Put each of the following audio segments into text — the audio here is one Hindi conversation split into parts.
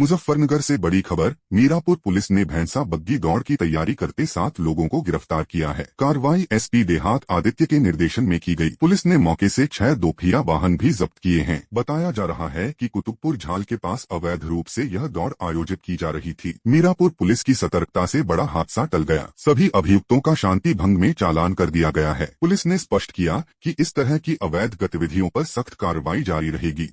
मुजफ्फरनगर से बड़ी खबर। मीरापुर पुलिस ने भैंसा बग्गी दौड़ की तैयारी करते 7 लोगों को गिरफ्तार किया है। कार्रवाई एसपी देहात आदित्य के निर्देशन में की गई। पुलिस ने मौके से 6 दोपहिया वाहन भी जब्त किए हैं। बताया जा रहा है कि कुतुबपुर झाल के पास अवैध रूप से यह दौड़ आयोजित की जा रही थी। मीरापुर पुलिस की सतर्कता से बड़ा हादसा टल गया। सभी अभियुक्तों का शांति भंग में चालान कर दिया गया है। पुलिस ने स्पष्ट किया कि इस तरह की अवैध गतिविधियों पर सख्त कार्रवाई जारी रहेगी।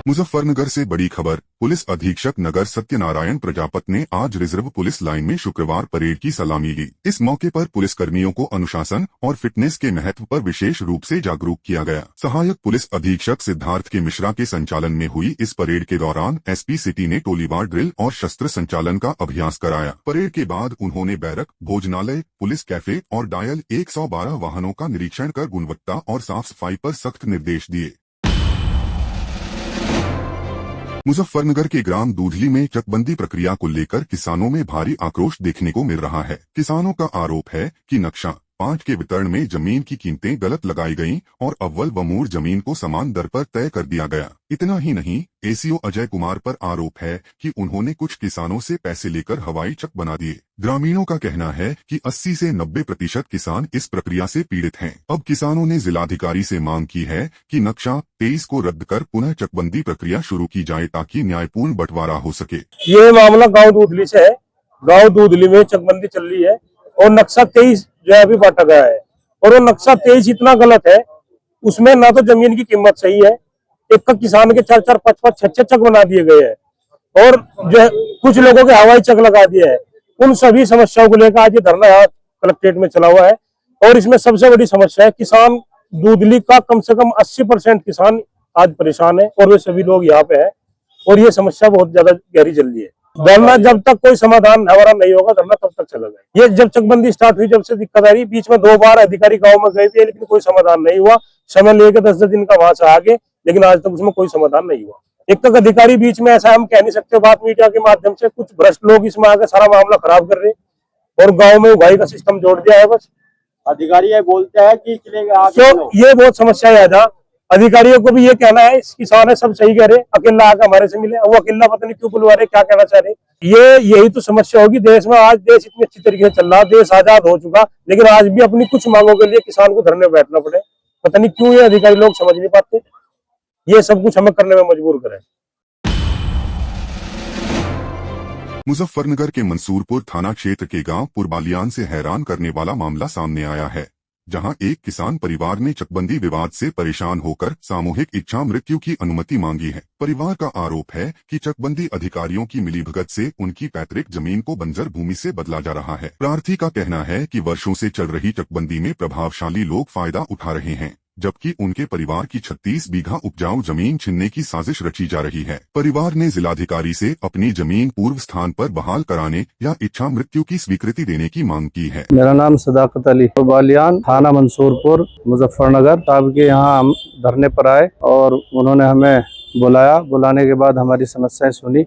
मुजफ्फरनगर से बड़ी खबर। पुलिस अधीक्षक नगर सत्यनारायण प्रजापत ने आज रिजर्व पुलिस लाइन में शुक्रवार परेड की सलामी ली। इस मौके पर पुलिसकर्मियों को अनुशासन और फिटनेस के महत्व पर विशेष रूप से जागरूक किया गया। सहायक पुलिस अधीक्षक सिद्धार्थ के मिश्रा के संचालन में हुई इस परेड के दौरान एसपी सिटी ने टोलीवार ड्रिल और शस्त्र संचालन का अभ्यास कराया। परेड के बाद उन्होंने बैरक, भोजनालय, पुलिस कैफे और डायल 112 वाहनों का निरीक्षण कर गुणवत्ता और साफ सफाई पर सख्त निर्देश दिए। मुजफ्फरनगर के ग्राम दूधली में चकबंदी प्रक्रिया को लेकर किसानों में भारी आक्रोश देखने को मिल रहा है। किसानों का आरोप है कि नक्शा 5 के वितरण में जमीन की कीमतें गलत लगाई गईं और अव्वल व मूर जमीन को समान दर पर तय कर दिया गया। इतना ही नहीं, एसीओ अजय कुमार पर आरोप है कि उन्होंने कुछ किसानों से पैसे लेकर हवाई चक बना दिए। ग्रामीणों का कहना है कि 80 से 90% किसान इस प्रक्रिया से पीड़ित हैं। अब किसानों ने जिलाधिकारी से मांग की है कि नक्शा 23 को रद्द कर पुनः चकबंदी प्रक्रिया शुरू की जाए ताकि न्यायपूर्ण बंटवारा हो सके। ये मामला गाँव दूधली से है। गाँव दूधली में चकबंदी चल रही है और नक्शा 23 जो है अभी बांटा गया है और वो नक्शा 23 इतना गलत है, उसमें ना तो जमीन की कीमत सही है, एक किसान के 4-4, 5-5, 6-6 चक बना दिए गए हैं और जो है कुछ लोगों के हवाई चक लगा दिए हैं। उन सभी समस्याओं को लेकर आज ये धरना यहाँ कलेक्ट्रेट में चला हुआ है और इसमें सबसे बड़ी समस्या है किसान दूधली का कम से कम 80% किसान आज परेशान है और वे सभी लोग यहाँ पे है और ये समस्या बहुत ज्यादा गहरी चल रही है। धरना जब तक कोई समाधान हमारा नहीं होगा, धरना तब तक चलेगा। ये जब चकबंदी स्टार्ट हुई जब से दिक्कत आ रही, बीच में 2 बार अधिकारी गांव में गए थे लेकिन कोई समाधान नहीं हुआ। समय लेके 10 दिन का वहां से आगे, लेकिन आज तक उसमें कोई समाधान नहीं हुआ। एक तक अधिकारी बीच में, ऐसा हम कह नहीं सकते, बात मीडिया के माध्यम से कुछ भ्रष्ट लोग इसमें आकर सारा मामला खराब कर रहे और गाँव में उगाई का सिस्टम जोड़ दिया है। बस अधिकारी ये बोलते हैं कि तो ये बहुत समस्या है। जहाँ अधिकारियों को भी ये कहना है किसान है सब सही कह रहे, अकेला आकर हमारे से मिले, वो अकेला पता नहीं क्यों बुलवा रहे, क्या कहना चाह रहे। यही तो समस्या होगी देश में। आज देश इतनी अच्छी तरीके से चल रहा, देश आजाद हो चुका, लेकिन आज भी अपनी कुछ मांगों के लिए किसान को धरने बैठना पड़े। पता नहीं क्यों ये अधिकारी लोग समझ नहीं पाते, ये सब कुछ हमें करने में मजबूर करे। मुजफ्फरनगर के मंसूरपुर थाना क्षेत्र के गांव पुरबालियान से हैरान करने वाला मामला सामने आया है, जहां एक किसान परिवार ने चकबंदी विवाद से परेशान होकर सामूहिक इच्छा मृत्यु की अनुमति मांगी है। परिवार का आरोप है कि चकबंदी अधिकारियों की मिलीभगत से उनकी पैतृक जमीन को बंजर भूमि से बदला जा रहा है। प्रार्थी का कहना है कि वर्षों से चल रही चकबंदी में प्रभावशाली लोग फायदा उठा रहे हैं, जबकि उनके परिवार की 36 बीघा उपजाऊ जमीन छीनने की साजिश रची जा रही है। परिवार ने जिलाधिकारी से अपनी जमीन पूर्व स्थान पर बहाल कराने या इच्छा मृत्यु की स्वीकृति देने की मांग की है। मेरा नाम सदाकत अली, पुरबालियान, थाना मंसूरपुर, मुजफ्फरनगर साहब के यहाँ हम धरने पर आए और उन्होंने हमें बुलाया। बुलाने के बाद हमारी समस्याएं सुनी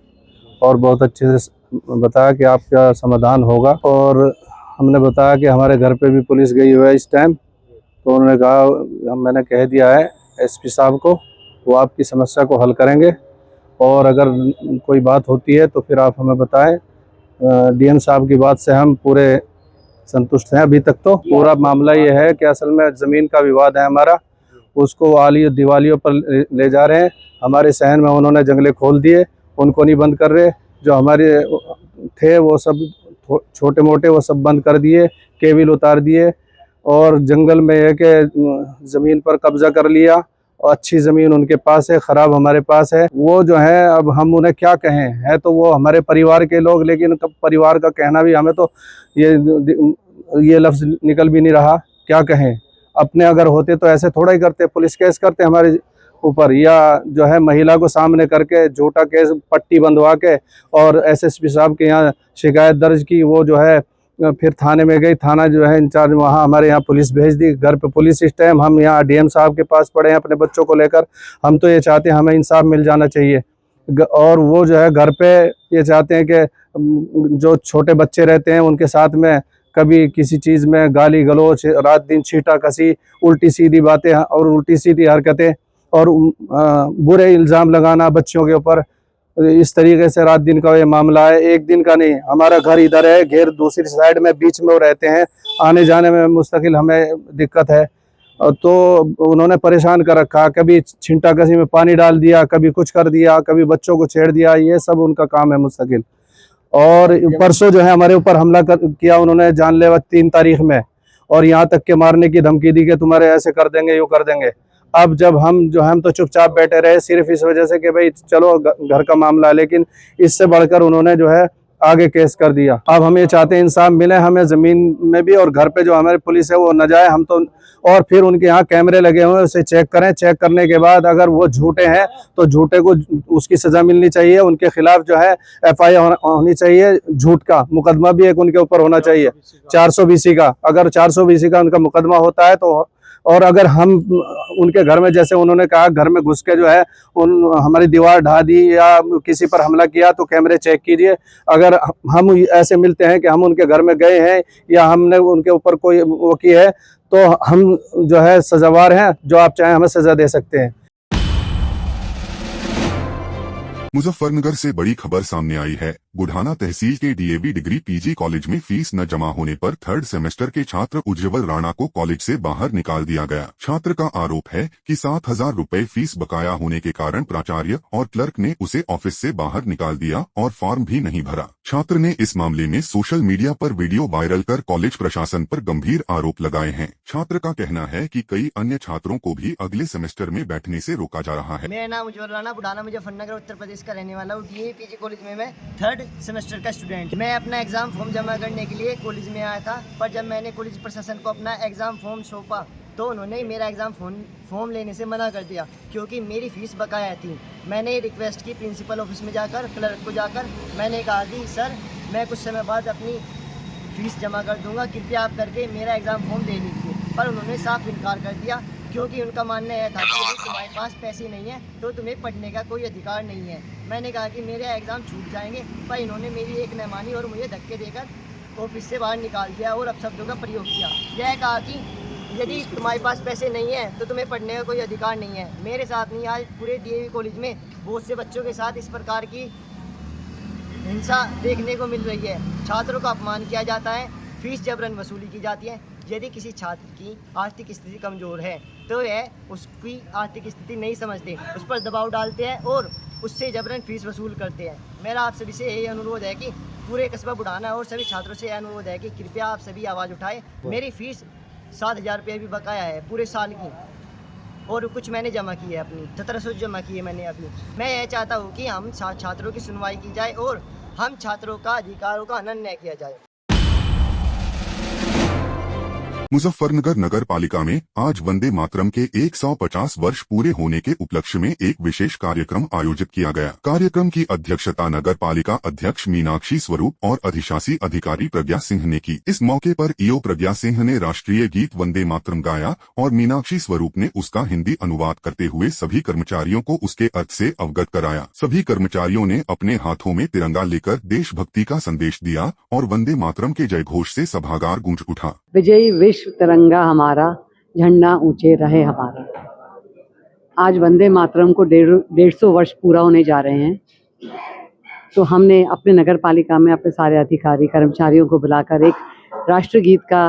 और बहुत अच्छे से बताया कि आपका समाधान होगा। और हमने बताया कि हमारे घर पे भी पुलिस गई हुई है इस टाइम, तो उन्होंने कहा, मैंने कह दिया है एसपी साहब को, वो आपकी समस्या को हल करेंगे और अगर कोई बात होती है तो फिर आप हमें बताएं। डीएम साहब की बात से हम पूरे संतुष्ट हैं। अभी तक तो पूरा मामला ये है कि असल में ज़मीन का विवाद है हमारा, उसको दिवालियों पर ले जा रहे हैं। हमारे शहर में उन्होंने जंगले खोल दिए, उनको नहीं बंद कर रहे। जो हमारे थे वो सब छोटे मोटे वो सब बंद कर दिए, केबिल उतार दिए और जंगल में है कि ज़मीन पर कब्जा कर लिया। और अच्छी ज़मीन उनके पास है, ख़राब हमारे पास है। वो जो है, अब हम उन्हें क्या कहें, है तो वो हमारे परिवार के लोग, लेकिन परिवार का कहना भी हमें तो ये लफ्ज़ निकल भी नहीं रहा, क्या कहें। अपने अगर होते तो ऐसे थोड़ा ही करते, पुलिस केस करते हमारे ऊपर, या जो है महिला को सामने करके झूठा केस पट्टी बंधवा के और एसएसपी साहब के यहाँ शिकायत दर्ज की। वो जो है फिर थाने में गई, थाना जो है इंचार्ज, वहाँ हमारे यहाँ पुलिस भेज दी। घर पे पुलिस इस टाइम, हम यहाँ डीएम साहब के पास पड़े हैं अपने बच्चों को लेकर। हम तो ये चाहते हैं हमें इंसाफ मिल जाना चाहिए। और वो जो है घर पे ये चाहते हैं कि जो छोटे बच्चे रहते हैं उनके साथ में कभी किसी चीज़ में गाली गलौज, रात दिन छीटा कसी, उल्टी सीधी बातें और उल्टी सीधी हरकतें, और बुरे इल्ज़ाम लगाना बच्चों के ऊपर, इस तरीके से रात दिन का ये मामला है। एक दिन का नहीं, हमारा घर इधर है, घेर दूसरी साइड में, बीच में वो रहते हैं, आने जाने में मुस्तकिल हमें दिक्कत है। तो उन्होंने परेशान कर रखा, कभी छिंटा कसी में पानी डाल दिया, कभी कुछ कर दिया, कभी बच्चों को छेड़ दिया, ये सब उनका काम है मुस्तकिल। और परसों जो है हमारे ऊपर हमला किया उन्होंने जानलेवा 3 तारीख में, और यहाँ तक के मारने की धमकी दी कि तुम्हारे ऐसे कर देंगे, यूँ कर देंगे। अब जब हम तो चुपचाप बैठे रहे सिर्फ इस वजह से कि भाई चलो घर का मामला है, लेकिन इससे बढ़कर उन्होंने जो है आगे केस कर दिया। अब हम ये चाहते हैं इंसाफ मिले हमें, जमीन में भी और घर पे जो हमारी पुलिस है वो न जाए हम तो। और फिर उनके यहाँ कैमरे लगे हुए हैं, उसे चेक करें, चेक करने के बाद अगर वो झूठे हैं तो झूठे को उसकी सजा मिलनी चाहिए, उनके खिलाफ जो है FIR होनी चाहिए, झूठ का मुकदमा भी एक उनके ऊपर होना चाहिए 420 का। अगर 420 का उनका मुकदमा होता है तो, और अगर हम उनके घर में जैसे उन्होंने कहा घर में घुस के जो है हमारी दीवार ढा दी या किसी पर हमला किया तो कैमरे चेक कीजिए। अगर हम ऐसे मिलते हैं कि हम उनके घर में गए हैं या हमने उनके ऊपर कोई वो की है तो हम जो है सजावार हैं, जो आप चाहें हमें सजा दे सकते हैं। मुजफ्फरनगर से बड़ी खबर सामने आई है। बुढ़ाना तहसील के DAV डिग्री PG कॉलेज में फीस न जमा होने पर 3rd सेमेस्टर के छात्र उज्जवल राणा को कॉलेज से बाहर निकाल दिया गया। छात्र का आरोप है कि 7,000 रुपए फीस बकाया होने के कारण प्राचार्य और क्लर्क ने उसे ऑफिस से बाहर निकाल दिया और फॉर्म भी नहीं भरा। छात्र ने इस मामले में सोशल मीडिया पर वीडियो वायरल कर कॉलेज प्रशासन पर गंभीर आरोप लगाए हैं। छात्र का कहना है कि कई अन्य छात्रों को भी अगले सेमेस्टर में बैठने से रोका जा रहा है। मेरा नाम उज्जवल राणा, बुढ़ाना मुजफ्फरनगर उत्तर प्रदेश का रहने वाला हूँ। DAV PG कॉलेज में मैं 3rd सेमेस्टर का स्टूडेंट। मैं अपना एग्जाम फॉर्म जमा करने के लिए कॉलेज में आया था, पर जब मैंने कॉलेज प्रशासन को अपना एग्जाम फॉर्म सौंपा तो उन्होंने मेरा एग्जाम फॉर्म लेने से मना कर दिया क्योंकि मेरी फीस बकाया थी। मैंने रिक्वेस्ट की प्रिंसिपल ऑफिस में जाकर, क्लर्क को जाकर, मैंने कहा कि सर मैं कुछ समय बाद अपनी फीस जमा कर दूंगा, कृपया आप करके मेरा एग्जाम फॉर्म दे लीजिए। पर उन्होंने साफ इनकार कर दिया क्योंकि उनका मानना यह था कि यदि तुम्हारे पास पैसे नहीं है तो तुम्हें पढ़ने का कोई अधिकार नहीं है। मैंने कहा कि मेरे एग्ज़ाम छूट जाएंगे, पर इन्होंने मेरी एक न मानी और मुझे धक्के देकर ऑफिस से बाहर निकाल दिया और अपशब्दों का प्रयोग किया। यह कहा कि यदि तुम्हारे पास पैसे नहीं है तो तुम्हें पढ़ने का कोई अधिकार नहीं है। मेरे साथ नहीं, आज पूरे DAV कॉलेज में बहुत से बच्चों के साथ इस प्रकार की हिंसा देखने को मिल रही है। छात्रों का अपमान किया जाता है, फीस जबरन वसूली की जाती है। यदि किसी छात्र की आर्थिक स्थिति कमज़ोर है तो यह उसकी आर्थिक स्थिति नहीं समझते, उस पर दबाव डालते हैं और उससे जबरन फीस वसूल करते हैं। मेरा आप सभी से यही अनुरोध है कि पूरे कस्बा बुढ़ाना और सभी छात्रों से अनुरोध है कि कृपया आप सभी आवाज़ उठाएं। मेरी फ़ीस 7,000 रुपये भी बकाया है पूरे साल की, और कुछ मैंने जमा की है, अपनी 1700 जमा की है मैंने अभी। मैं यह चाहता हूँ कि हम छात्रों की सुनवाई की जाए और हम छात्रों का अधिकारों का हनन न किया जाए। मुजफ्फरनगर नगर पालिका में आज वंदे मातरम के 150 वर्ष पूरे होने के उपलक्ष्य में एक विशेष कार्यक्रम आयोजित किया गया। कार्यक्रम की अध्यक्षता नगर पालिका अध्यक्ष मीनाक्षी स्वरूप और अधिशासी अधिकारी प्रज्ञा सिंह ने की। इस मौके पर ईओ प्रज्ञा सिंह ने राष्ट्रीय गीत वंदे मातरम गाया और मीनाक्षी स्वरूप ने उसका हिंदी अनुवाद करते हुए सभी कर्मचारियों को उसके अर्थ से अवगत कराया। सभी कर्मचारियों ने अपने हाथों में तिरंगा लेकर देशभक्ति का संदेश दिया और वंदे मातरम के जयघोष से सभागार गूंज उठा। विजयी विश्व तिरंगा हमारा, झंडा ऊंचे रहे हमारा। आज वंदे मातरम को 150 वर्ष पूरा होने जा रहे हैं, तो हमने अपने नगर पालिका में अपने सारे अधिकारी कर्मचारियों को बुलाकर एक राष्ट्रगीत का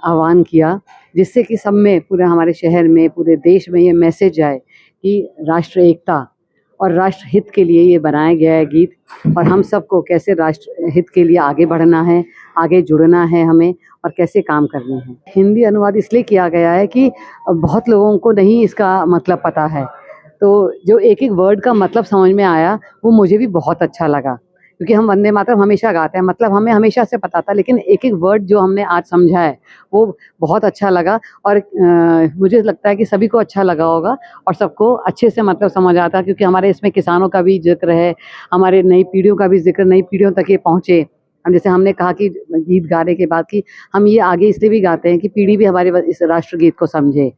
आह्वान किया, जिससे कि सब में, पूरे हमारे शहर में, पूरे देश में ये मैसेज जाए कि राष्ट्र एकता और राष्ट्र हित के लिए ये बनाया गया है गीत, और हम सबको कैसे राष्ट्र हित के लिए आगे बढ़ना है, आगे जुड़ना है हमें, और कैसे काम करने हैं। हिंदी अनुवाद इसलिए किया गया है कि बहुत लोगों को नहीं इसका मतलब पता है, तो जो एक एक वर्ड का मतलब समझ में आया वो मुझे भी बहुत अच्छा लगा, क्योंकि हम वंदे मातरम हमेशा गाते हैं, मतलब हमें हमेशा से पता था, लेकिन एक एक वर्ड जो हमने आज समझा है वो बहुत अच्छा लगा। और मुझे लगता है कि सभी को अच्छा लगा होगा और सबको अच्छे से मतलब समझ आता है, क्योंकि हमारे इसमें किसानों का भी जिक्र है, हमारे नई पीढ़ियों का भी जिक्र, नई पीढ़ियों तक ये पहुँचे। हम जैसे हमने कहा कि गीत गाने के बाद कि हम ये आगे इसलिए भी गाते हैं कि पीढ़ी भी हमारे इस राष्ट्रगीत को समझे,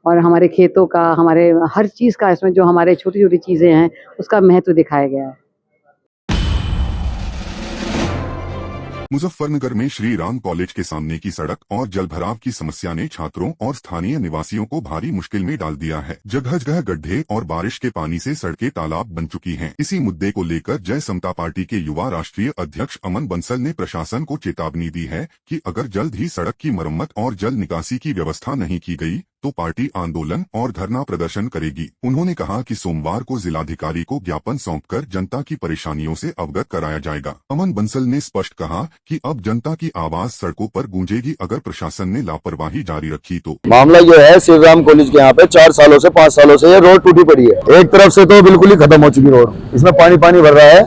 और हमारे खेतों का, हमारे हर चीज़ का, इसमें जो हमारे छोटी छोटी चीज़ें हैं उसका महत्व दिखाया गया है। मुजफ्फरनगर में श्री राम कॉलेज के सामने की सड़क और जलभराव की समस्या ने छात्रों और स्थानीय निवासियों को भारी मुश्किल में डाल दिया है। जगह जगह गड्ढे और बारिश के पानी से सड़कें तालाब बन चुकी हैं। इसी मुद्दे को लेकर जय समता पार्टी के युवा राष्ट्रीय अध्यक्ष अमन बंसल ने प्रशासन को चेतावनी दी है कि अगर जल्द ही सड़क की मरम्मत और जल निकासी की व्यवस्था नहीं की गई तो पार्टी आंदोलन और धरना प्रदर्शन करेगी। उन्होंने कहा कि सोमवार को जिलाधिकारी को ज्ञापन सौंपकर जनता की परेशानियों से अवगत कराया जाएगा। अमन बंसल ने स्पष्ट कहा कि अब जनता की आवाज सड़कों पर गूंजेगी अगर प्रशासन ने लापरवाही जारी रखी तो। मामला ये है, श्री राम कॉलेज के यहाँ पे 4 सालों से 5 सालों से ये रोड टूटी पड़ी है। एक तरफ से तो बिल्कुल ही खत्म हो चुकी रोड, इसमें पानी पानी भर रहा है,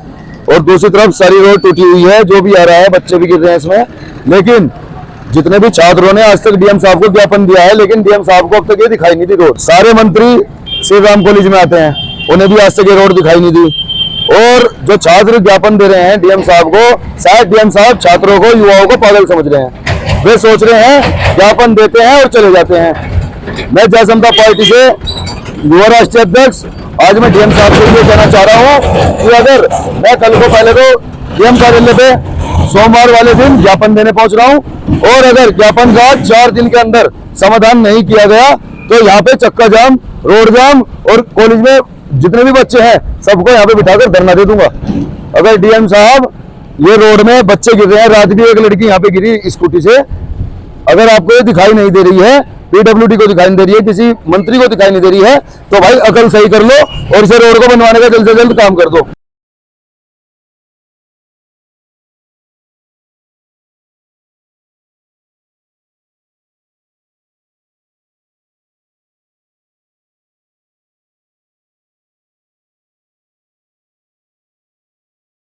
और दूसरी तरफ सारी रोड टूटी हुई है। जो भी आ रहा है बच्चे भी गिर रहे हैं इसमें। लेकिन जितने भी छात्रों ने आज तक डीएम साहब को ज्ञापन दिया है, लेकिन डीएम साहब को अब तक ये दिखाई नहीं दी रोड। सारे मंत्री श्री राम कॉलेज में आते हैं, उन्हें भी आज तक ये रोड दिखाई नहीं दी। और जो छात्र ज्ञापन दे रहे हैं डीएम साहब को, शायद डीएम साहब छात्रों को, युवाओं को पागल समझ रहे हैं। वे सोच रहे हैं ज्ञापन देते हैं और चले जाते हैं। मैं जय समता पार्टी से युवा राष्ट्रीय अध्यक्ष आज मैं डीएम साहब से ये कहना चाह रहा हूँ कि अगर मैं कल को पहले तो डीएम कार्यालय पे सोमवार वाले दिन ज्ञापन देने पहुंच रहा हूं, और अगर ज्ञापन का 4 दिन के अंदर समाधान नहीं किया गया तो यहाँ पे चक्का जाम, रोड जाम, और कॉलेज में जितने भी बच्चे हैं सबको यहाँ पे बिठाकर धरना दे दूंगा। अगर डीएम साहब ये रोड में बच्चे गिर रहे हैं, रात भी एक लड़की यहाँ पे गिरी स्कूटी से, अगर आपको ये दिखाई नहीं दे रही है, पीडब्ल्यूडी को दिखाई नहीं दे रही है, किसी मंत्री को दिखाई नहीं दे रही है, तो भाई अकल सही कर लो और इसे रोड को बनवाने का जल्द से जल्द काम कर दो।